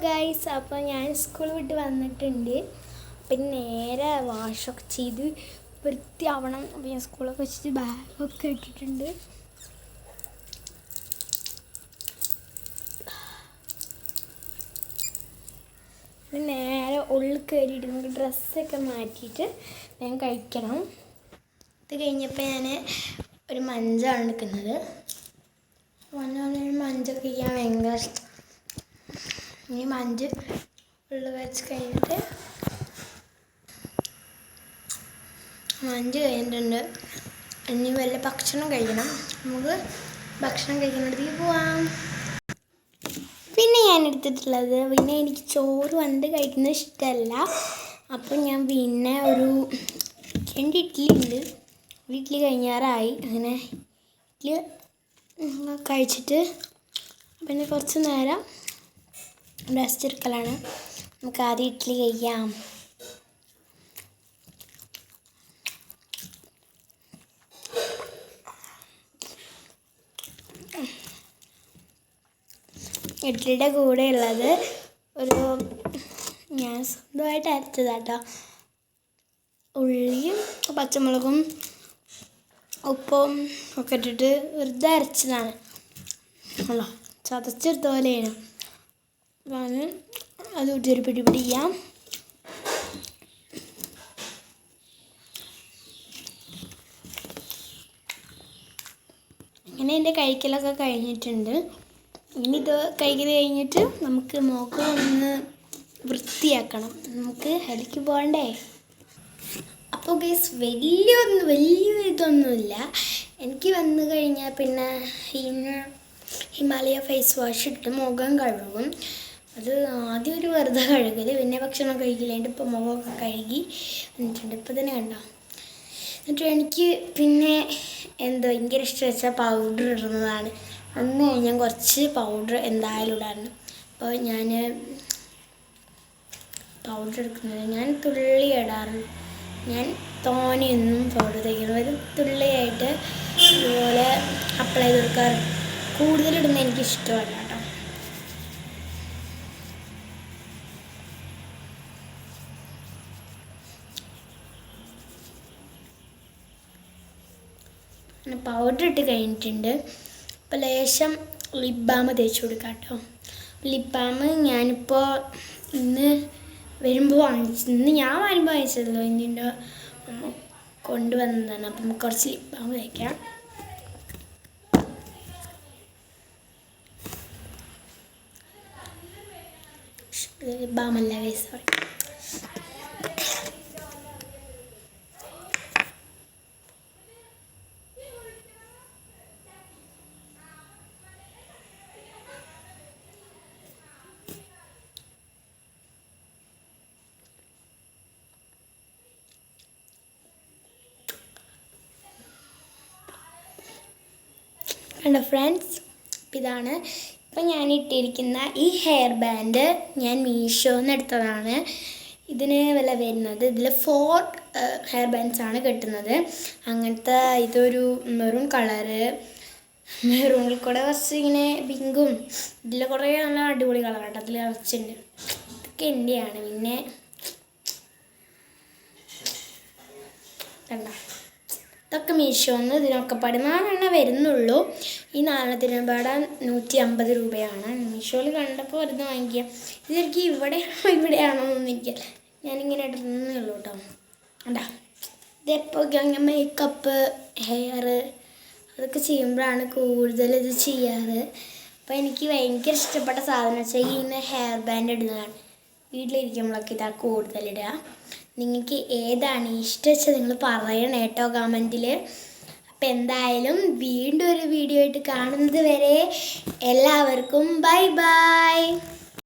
Guys, അപ്പോൾ ഞാൻ school വിട്ട് വന്നിട്ടുണ്ട്. പിന്നെ നേരെ വാഷൊക്കെ ചെയ്ത് വൃത്തിയാവണം. അപ്പോൾ ഞാൻ സ്കൂളൊക്കെ വെച്ചിട്ട് ബാഗൊക്കെ ഇട്ടിട്ടുണ്ട്. നേരെ ഉള്ളിൽ കയറിയിട്ട് നമുക്ക് ഡ്രസ്സൊക്കെ മാറ്റിയിട്ട് ഞാൻ കഴിക്കണം. ഇത് കഴിഞ്ഞപ്പോൾ ഞാൻ ഒരു മഞ്ചാണ് എടുക്കുന്നത്. മഞ്ചൊക്കെ ചെയ്യാൻ ഭയങ്കര ഇഷ്ടം. ഈ മഞ്ച് ഉള്ളിൽ വെച്ച് കഴിഞ്ഞിട്ട് മഞ്ച് കഴിഞ്ഞിട്ടുണ്ട്. ഇനി വല്ല ഭക്ഷണം കഴിക്കണം. നമുക്ക് ഭക്ഷണം കഴിക്കുന്നിടത്തേക്ക് പോവാം. പിന്നെ ഞാൻ എടുത്തിട്ടുള്ളത്, പിന്നെ എനിക്ക് ചോറ് വന്ന് കഴിക്കുന്നത് ഇഷ്ടമല്ല. അപ്പം ഞാൻ പിന്നെ ഒരു 2 ഇഡ്ഡലി ഉണ്ട്. ഇഡ്ഡലി കഴിഞ്ഞാറായി. അങ്ങനെ ഇഡ്ഡലി കഴിച്ചിട്ട് പിന്നെ കുറച്ച് നേരം റെസ്റ്റ് എടുക്കലാണ്. നമുക്ക് ആദ്യം ഇഡ്ഡലി കഴിക്കാം. ഇഡ്ഡലിയുടെ കൂടെ ഉള്ളത് ഒരു ഞാൻ സ്വന്തമായിട്ട് അരച്ചതാട്ടോ. ഉള്ളിയും പച്ചമുളകും ഉപ്പും ഒക്കെ ഇട്ടിട്ട് വെറുതെ അരച്ചതാണ്. അല്ലോ, ചതച്ചെടുത്ത പോലെയാണ്. അപ്പോൾ അത് ഇട്ടൊരു പിടി ചെയ്യാം. അങ്ങനെ എൻ്റെ കഴിക്കലൊക്കെ കഴിഞ്ഞിട്ടുണ്ട്. ഇനി ഇത് കഴിക്കൽ കഴിഞ്ഞിട്ട് നമുക്ക് മുഖം ഒന്ന് വൃത്തിയാക്കണം. നമുക്ക് ഹെലിക്ക് പോകണ്ടേ. അപ്പോൾ ഗൈസ്, വലിയ ഇതൊന്നുമില്ല. എനിക്ക് വന്നു കഴിഞ്ഞാൽ പിന്നെ ഹിമാലയ ഫേസ് വാഷ് ഇട്ട് മുഖം കഴുകും. അത് ആദ്യം ഒരു വെറുതെ കഴുകൽ, പിന്നെ ഭക്ഷണം കഴിക്കലായിട്ട് ഇപ്പോൾ മുഖമൊക്കെ കഴുകി എന്നിട്ടുണ്ട്. ഇപ്പോൾ തന്നെ കണ്ടോ. എന്നിട്ട് എനിക്ക് പിന്നെ ഭയങ്കര ഇഷ്ടം വെച്ചാൽ പൗഡർ ഇടുന്നതാണ്. അന്ന് ഞാൻ കുറച്ച് പൗഡർ എന്തായാലും ഇടാറുണ്ട്. അപ്പോൾ ഞാൻ പൗഡർ എടുക്കുന്നത് ഞാൻ തുള്ളി ഇടാറുണ്ട്. ഞാൻ തോനെയൊന്നും പൗഡർ തേക്കുന്നത് തുള്ളിയായിട്ട് ഇതുപോലെ അപ്ലൈ ചെയ്ത് കൊടുക്കാറുണ്ട്. കൂടുതലിടുന്ന എനിക്ക് ഇഷ്ടമല്ല കേട്ടോ. പൗഡർ ഇട്ട് കഴിഞ്ഞിട്ടുണ്ട്. അപ്പോൾ ലേശം ലിപ് ബാം തേച്ച് കൊടുക്കാം കേട്ടോ. ലിപ് ബാം ഞാനിപ്പോൾ ഇന്ന് ഞാൻ വരുമ്പോൾ വാങ്ങിച്ചതല്ലോ, ഇതിൻ്റെ കൊണ്ടുവന്നതാണ്. അപ്പം നമുക്ക് കുറച്ച് ലിപ് ബാം തേക്കാം. ലിപ് ബാം അല്ല ഗൈസ്, സോറി. കണ്ടോ ഫ്രണ്ട്സ്, ഇതാണ് ഇപ്പം ഞാൻ ഇട്ടിരിക്കുന്ന ഈ ഹെയർ ബാൻഡ് ഞാൻ മീഷോന്ന് എടുത്തതാണ്. ഇതിന് വില വരുന്നത്, ഇതിൽ 4 ഹെയർ ബാൻഡ്സ് ആണ് കിട്ടുന്നത്. അങ്ങനത്തെ ഇതൊരു മെറൂൺ കളറ്, മെറൂണിൽ കൂടെ കുറച്ച് ഇങ്ങനെ പിങ്കും, ഇതിൽ കുറേ നല്ല അടിപൊളി കളറാട്ടോ. അതിൽ കുറച്ചുണ്ട്. ഇതൊക്കെ എൻ്റെയാണ്. പിന്നെ കണ്ടോ, ഇതൊക്കെ മീഷോന്ന്. ഇതിനൊക്കെ പാട് 4 വരുന്നുള്ളൂ. ഈ 4 പാടെ 150 രൂപയാണ്. മീഷോയിൽ കണ്ടപ്പോൾ വരുന്ന വാങ്ങിക്കുക. ഇതെനിക്ക് ഇവിടെയാണോ എന്നൊന്നും എനിക്ക് ഞാനിങ്ങനെ ഇടുന്നേ ഉള്ളൂ കേട്ടോ. കണ്ടാ, ഇതെപ്പോൾ അങ്ങനെ മേക്കപ്പ്, ഹെയർ അതൊക്കെ ചെയ്യുമ്പോഴാണ് കൂടുതൽ ഇത് ചെയ്യാറ്. അപ്പോൾ എനിക്ക് ഭയങ്കര ഇഷ്ടപ്പെട്ട സാധനം വെച്ചാൽ ഇങ്ങനെ ഹെയർ ബാൻഡ് ഇടുന്നതാണ്. വീട്ടിലിരിക്കുമ്പോഴൊക്കെ ഇതാ കൂടുതലിടുക. നിങ്ങൾക്ക് ഏതാണ് ഇഷ്ടം വെച്ചാൽ നിങ്ങൾ പറയണം കേട്ടോ കമൻറ്റിൽ. അപ്പം എന്തായാലും വീണ്ടും ഒരു വീഡിയോ ആയിട്ട് കാണുന്നത് വരെ എല്ലാവർക്കും ബൈ ബൈ.